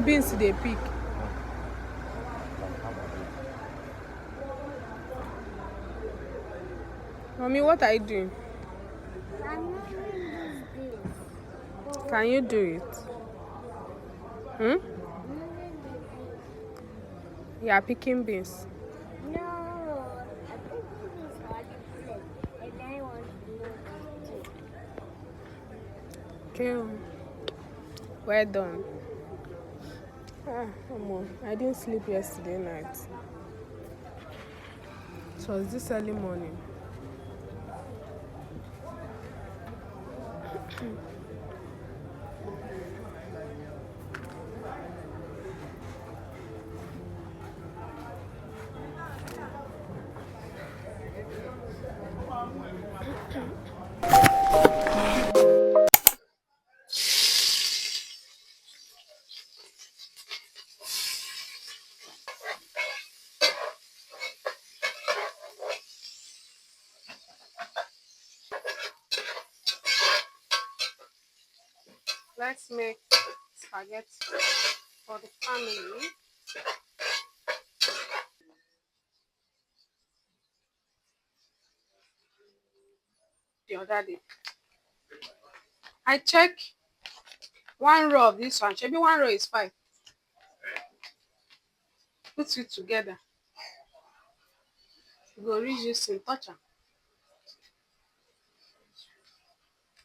the beans they pick. Mommy, what are you doing? I'm not doing this. Can you do it? Hmm? I'm not doing this. You are picking beans. No, I think this is hard to play, and I want to know this too. Okay. Well done. Come on. I didn't sleep yesterday night. So it's this early morning. Let's make spaghetti for the family. The other day, I check one row of this one. Maybe one row is 5. Put it together. You go reach this in touch am.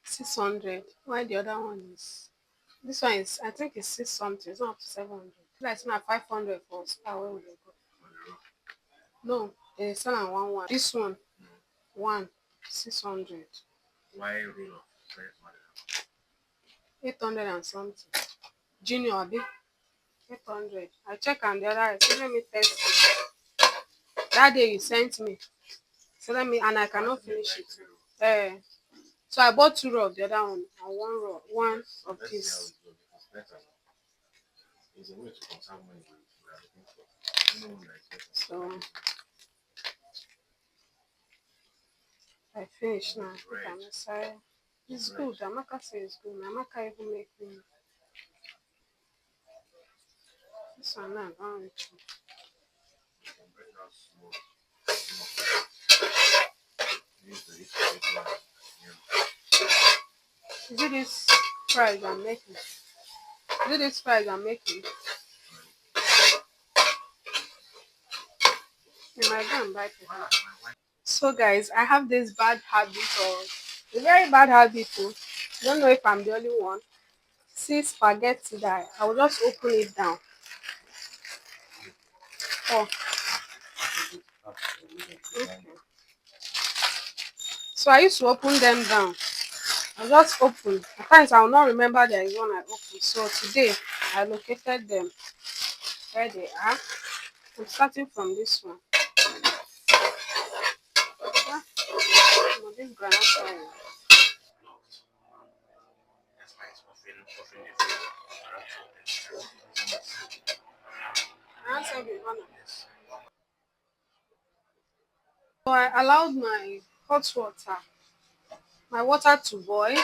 600. Why the other one is? This one is, I think it's 6 something. It's not up to 700. Like it's not 500 for star where we dey go. No, it's not one. This one 600. Why rule of 800 and something. Junior abi 800. I check on the other. So let me test it. That day you sent me. So let me, and I cannot finish it. So I bought 2 row of the other one and one of let's this. see how it goes. It's better. It's a way to conserve money we are looking for. No one is better. So I finished now. Put am inside. It's good. Amaka say it's good. Amaka even make me. This one now, I don't reach me. You can bring out small. Use the little paper and, Is it this price I'm making? Is it this price I'm making? You might go and buy it. So guys, I have this bad habit or a very bad habit too. I don't know if I'm the only one. See spaghetti that I will just open it down. Oh, okay. So I used to open them down. I just open. At times I will not remember there is one I opened. So today I located them where they are. I'm starting from this one. Ah, no, this granite oil. that's why it's often different. I answered the honor. So I allowed my water to boil.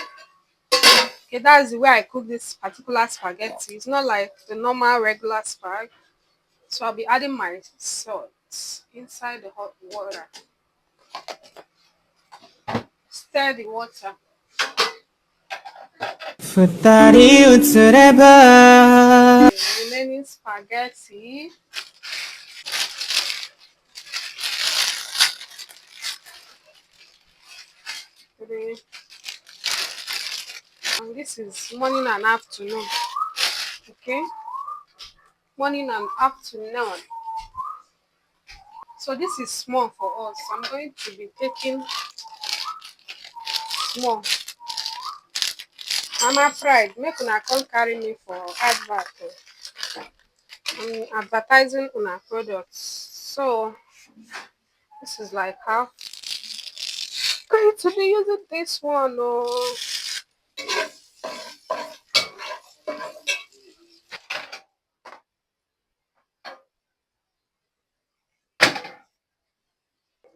Okay, that's the way I cook this particular spaghetti. It's not like the normal regular spag. So I'll be adding my salt inside the hot water. Stir the water. The remaining spaghetti. And this is morning and afternoon. Okay, morning and afternoon. So this is small for us. I'm going to be taking small. Mama pride, make una come carry me for advert. I'm advertising una products. So this is like half. Going to be using this one. Oh.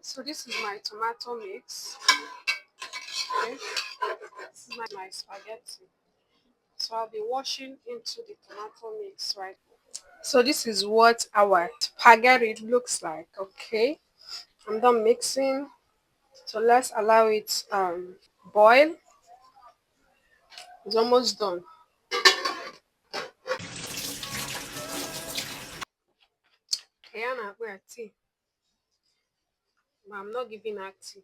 So this is my tomato mix. Okay. This is my spaghetti. So I'll be washing into the tomato mix right now. So this is what our spaghetti looks like. Okay, I'm done mixing. So let's allow it boil. It's almost done. Kiana, we're tea. But I'm not giving her tea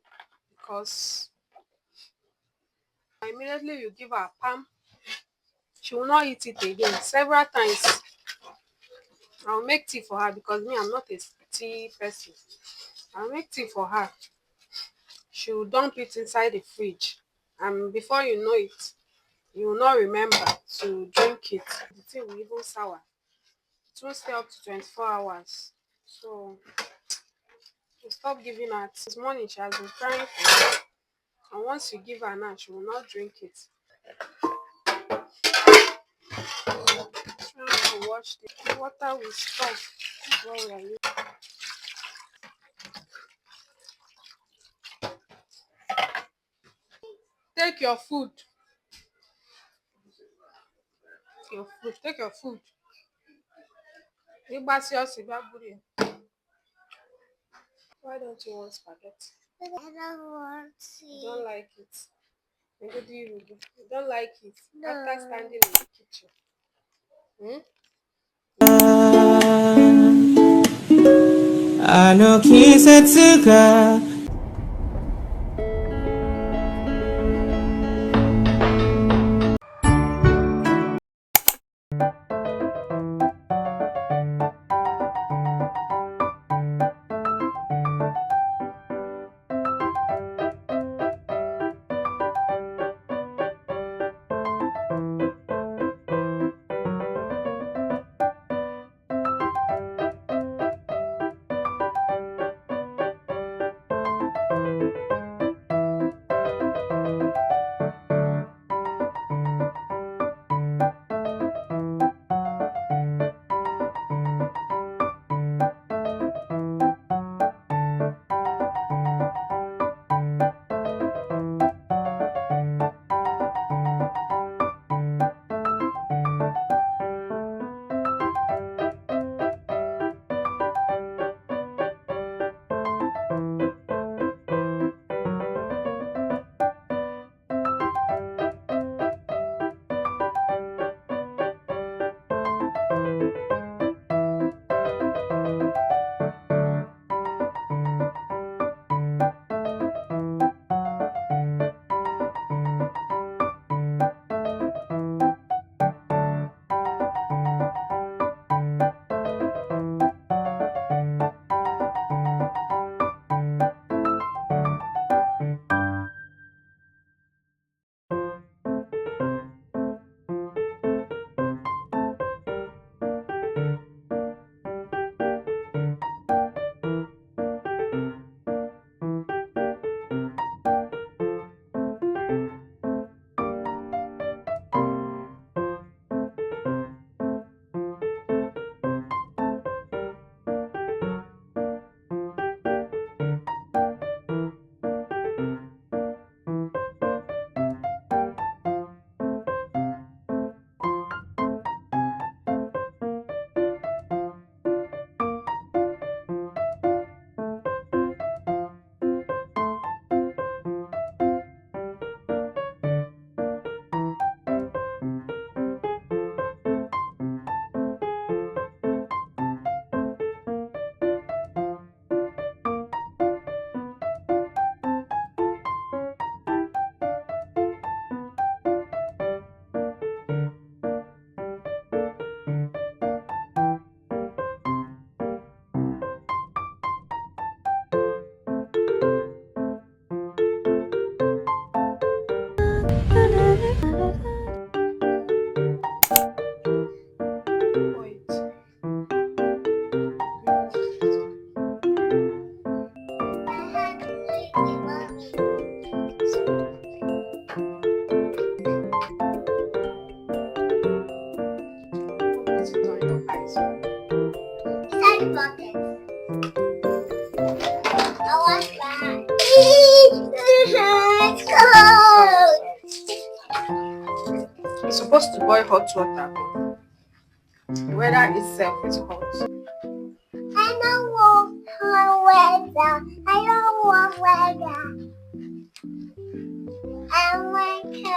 because immediately you give her palm, she will not eat it again. Several times I'll make tea for her because me, I'm not a tea person. I'll make tea for her. She will dump it inside the fridge. And before you know it, you will not remember to drink it. The tea will even sour. It won't stay up to 24 hours. So you stop giving her tea. This morning she has been crying for it. And once you give her now, she will not drink it. Trying to watch the water will stop while we are using. Take your food. Your food. Take your food. Why don't you want spaghetti? I don't want You to. don't like it. You don't like it after No. standing in the kitchen. Hmm? Wait. I have to leave the mommy. Put it on your eyes. Inside the bucket. I want that. It's cold. It's supposed to boil hot water. The weather itself is hot. I don't want weather. I don't want weather. I want to.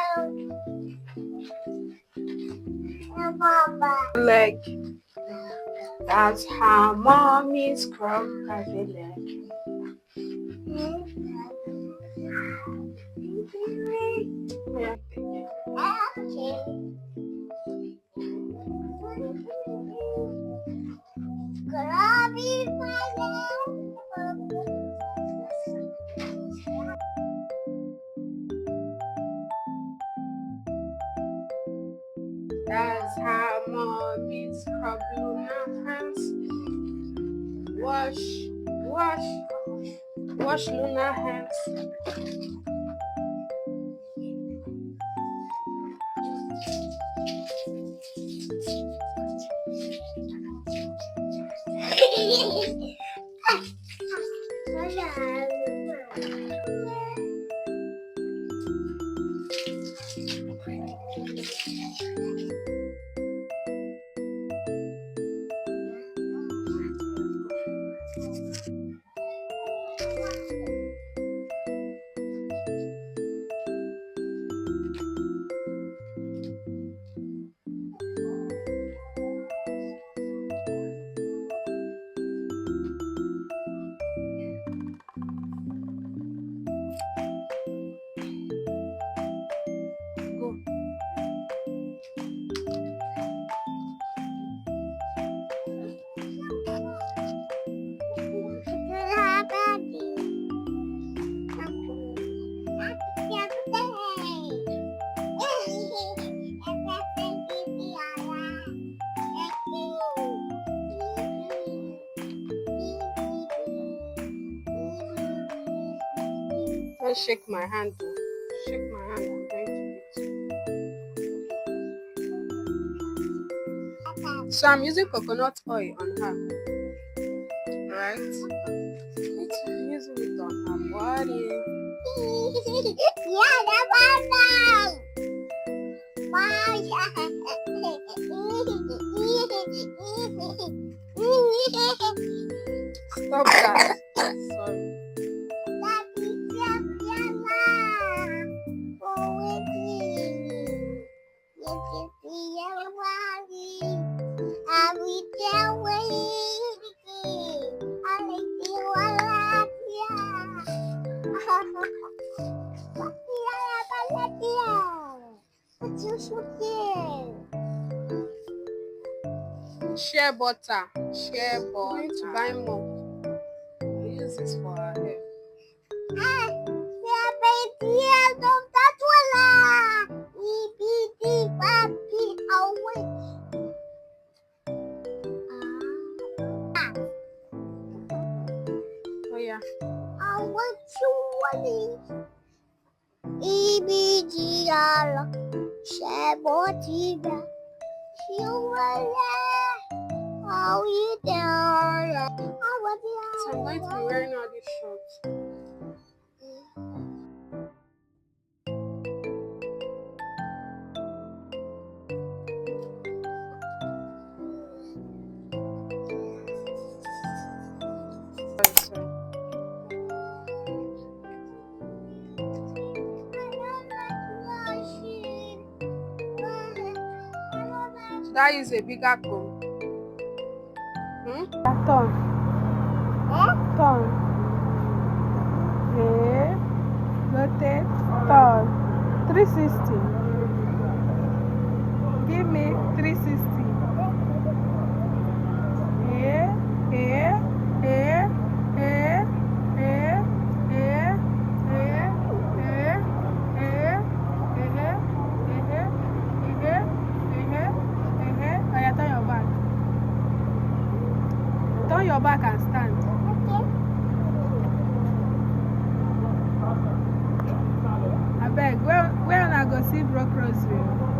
Mama. Leg. That's how mommy's crumb has a leg. Yeah. Okay. Grabby That's how mommy's scrub Luna hands. Wash Luna hands. Don't shake my hand though. Shake my hand, I'm going to beat. So I'm using coconut oil on her. Right? I'm using it on her body. Yeah, that's Stop that. Sorry. Share butter. Share butter. I'm going to buy more. I'll use this for her hair. Oh yeah. I want you EBGR Shabotiba. You are you there? So I'm going to be wearing all these shorts. That is a bigger comb. Turn. Turn. Yeah. Rotate. Turn. 360. Give me 360. Yeah. Yeah. Yeah. Yeah. Yeah. Yeah. Turn your back and stand. I beg, where I go see broke rosary?